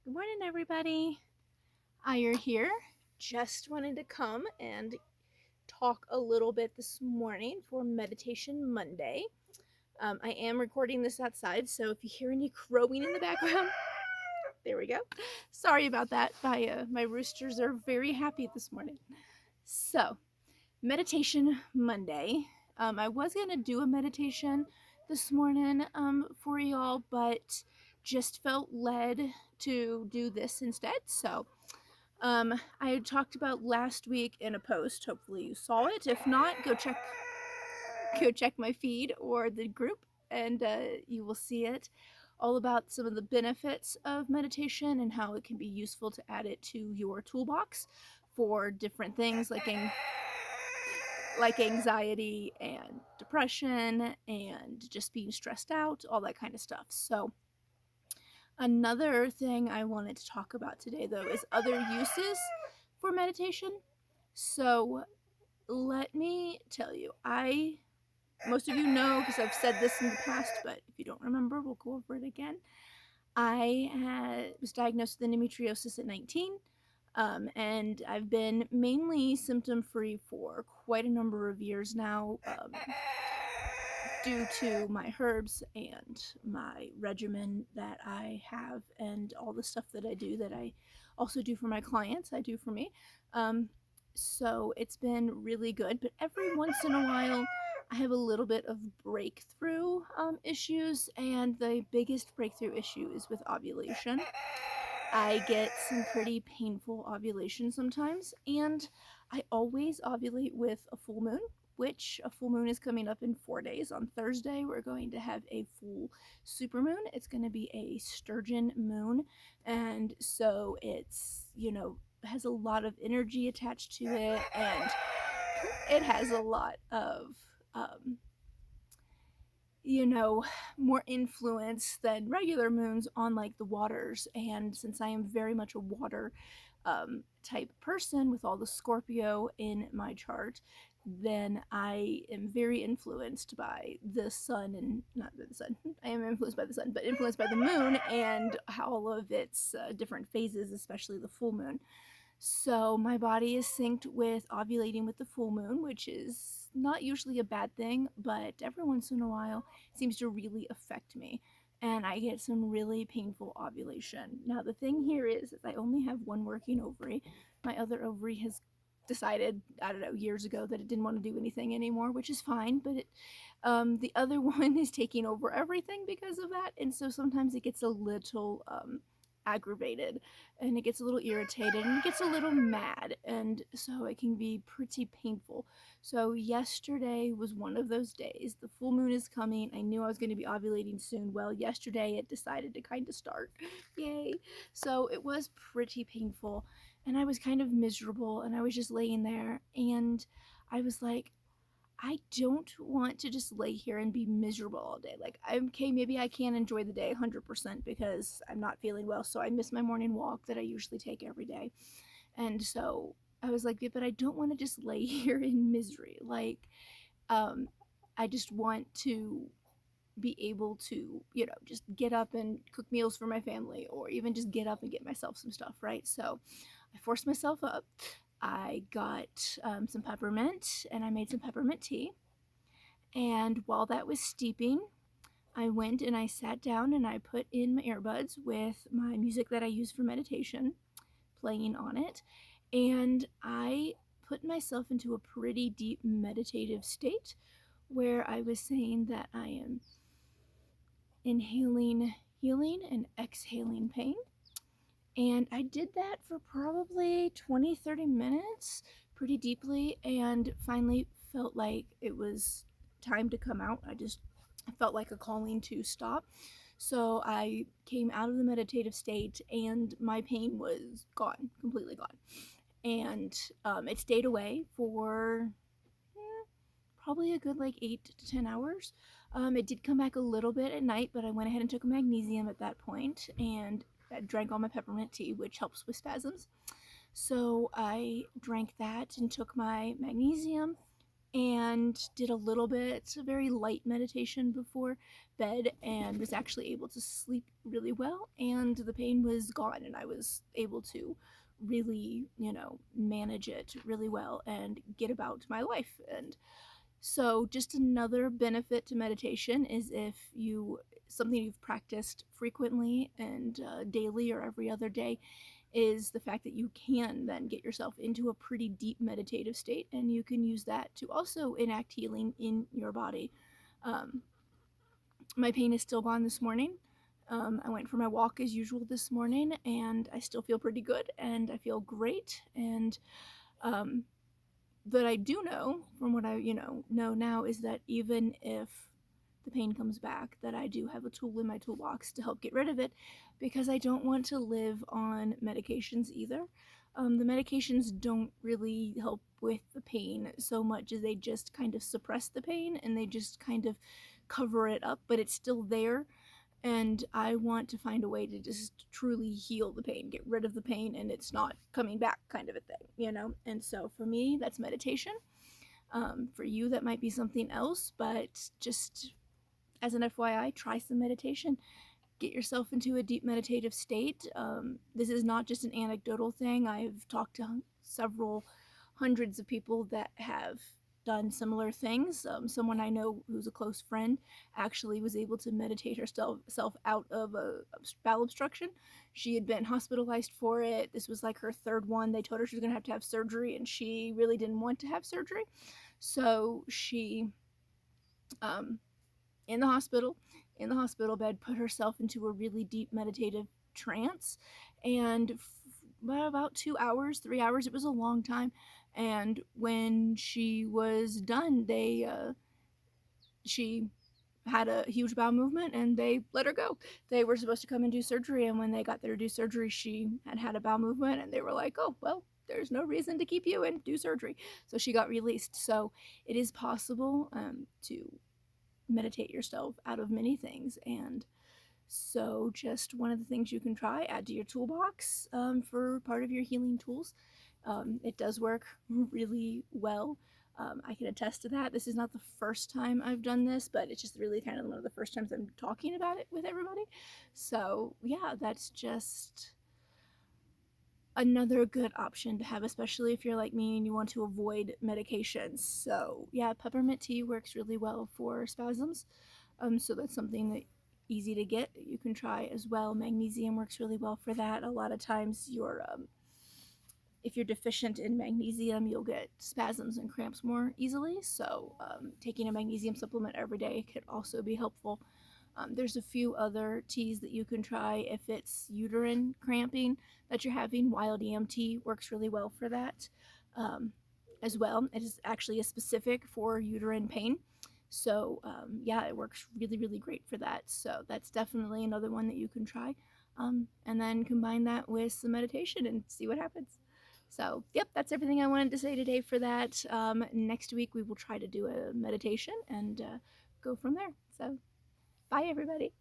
Good morning, everybody. Ire here. Just wanted to come and talk a little bit this morning for Meditation Monday. I am recording this outside, so if you hear any crowing in the background, there we go. Sorry about that. My roosters are very happy this morning. So, Meditation Monday. I was going to do a meditation this morning for y'all, but just felt led to do this instead. So, I had talked about last week in a post. Hopefully you saw it. If not, go check my feed or the group, and you will see it. All about some of the benefits of meditation and how it can be useful to add it to your toolbox for different things like anxiety and depression and just being stressed out, all that kind of stuff. So, another thing I wanted to talk about today, though, is other uses for meditation. So, let me tell you, most of you know because I've said this in the past, but if you don't remember, we'll go over it again. I was diagnosed with endometriosis at 19. And I've been mainly symptom free for quite a number of years now, due to my herbs and my regimen that I have, and all the stuff that I do that I also do for my clients, I do for me. So it's been really good, but every once in a while, I have a little bit of breakthrough issues, and the biggest breakthrough issue is with ovulation. I get some pretty painful ovulation sometimes, and I always ovulate with a full moon, which a full moon is coming up in 4 days. On Thursday, we're going to have a full supermoon. It's going to be a sturgeon moon, and so has a lot of energy attached to it, and it has a lot of um, more influence than regular moons on like the waters. And since I am very much a water type person with all the Scorpio in my chart, then I am very influenced by the sun, and not the sun. I am influenced by the sun, but influenced by the moon and all of its different phases, especially the full moon. So my body is synced with ovulating with the full moon, which is not usually a bad thing, but every once in a while it seems to really affect me. And I get some really painful ovulation. Now, the thing here is I only have one working ovary. My other ovary has decided, I don't know, years ago that it didn't want to do anything anymore, which is fine, but the other one is taking over everything because of that. And so sometimes it gets a little aggravated, and it gets a little irritated, and it gets a little mad, and so it can be pretty painful. So yesterday was one of those days. The full moon is coming. I knew I was going to be ovulating soon. Well, yesterday it decided to kind of start. Yay. So it was pretty painful, and I was kind of miserable, and I was just laying there, and I was like, I don't want to just lay here and be miserable all day. Like, I'm okay, maybe I can enjoy the day 100% because I'm not feeling well. So I miss my morning walk that I usually take every day. And so I was like, yeah, but I don't want to just lay here in misery. Like, um, I just want to be able to, just get up and cook meals for my family, or even just get up and get myself some stuff, right? So I forced myself up. I got some peppermint, and I made some peppermint tea. And while that was steeping, I went and I sat down and I put in my earbuds with my music that I use for meditation playing on it. And I put myself into a pretty deep meditative state where I was saying that I am inhaling healing and exhaling pain. And I did that for probably 20-30 minutes pretty deeply, and finally felt like it was time to come out. I felt like a calling to stop. So I came out of the meditative state, and my pain was gone, completely gone. And it stayed away for probably a good like 8 to 10 hours. It did come back a little bit at night, but I went ahead and took magnesium at that point, and I drank all my peppermint tea, which helps with spasms. So I drank that and took my magnesium, and did a little bit, very light meditation before bed, and was actually able to sleep really well. And the pain was gone, and I was able to really, manage it really well and get about my life. And so, just another benefit to meditation is if you something you've practiced frequently and daily or every other day is the fact that you can then get yourself into a pretty deep meditative state, and you can use that to also enact healing in your body. Um, my pain is still gone this morning. I went for my walk as usual this morning, and I still feel pretty good, and I feel great. And um, that I do know from what I know now is that even if the pain comes back, that I do have a tool in my toolbox to help get rid of it, because I don't want to live on medications either. The medications don't really help with the pain so much as they just kind of suppress the pain, and they just kind of cover it up, but it's still there. And I want to find a way to just truly heal the pain, get rid of the pain, and it's not coming back, kind of a thing. And so for me, that's meditation. For you, that might be something else, but just as an FYI, try some meditation. Get yourself into a deep meditative state. This is not just an anecdotal thing. I've talked to several hundreds of people that have done similar things. Someone I know who's a close friend actually was able to meditate herself out of a bowel obstruction. She had been hospitalized for it. This was like her third one. They told her she was going to have surgery, and she really didn't want to have surgery. So she um, in the hospital, in the hospital bed, put herself into a really deep meditative trance. And about 2 hours, 3 hours, it was a long time. And when she was done, she had a huge bowel movement and they let her go. They were supposed to come and do surgery. And when they got there to do surgery, she had a bowel movement and they were like, oh, well, there's no reason to keep you and do surgery. So she got released. So it is possible to meditate yourself out of many things. And so, just one of the things you can try, add to your toolbox for part of your healing tools. It does work really well. I can attest to that. This is not the first time I've done this, but it's just really kind of one of the first times I'm talking about it with everybody. So, yeah, that's just another good option to have, especially if you're like me and you want to avoid medications. So, yeah, peppermint tea works really well for spasms. So that's something that easy to get that you can try as well. Magnesium works really well for that. A lot of times, if you're deficient in magnesium, you'll get spasms and cramps more easily. So taking a magnesium supplement every day could also be helpful. There's a few other teas that you can try if it's uterine cramping that you're having. Wild yam tea works really well for that as well. It is actually a specific for uterine pain. So, yeah, it works really, really great for that. So, that's definitely another one that you can try. And then combine that with some meditation and see what happens. So, yep, that's everything I wanted to say today for that. Next week, we will try to do a meditation and go from there. So, bye, everybody.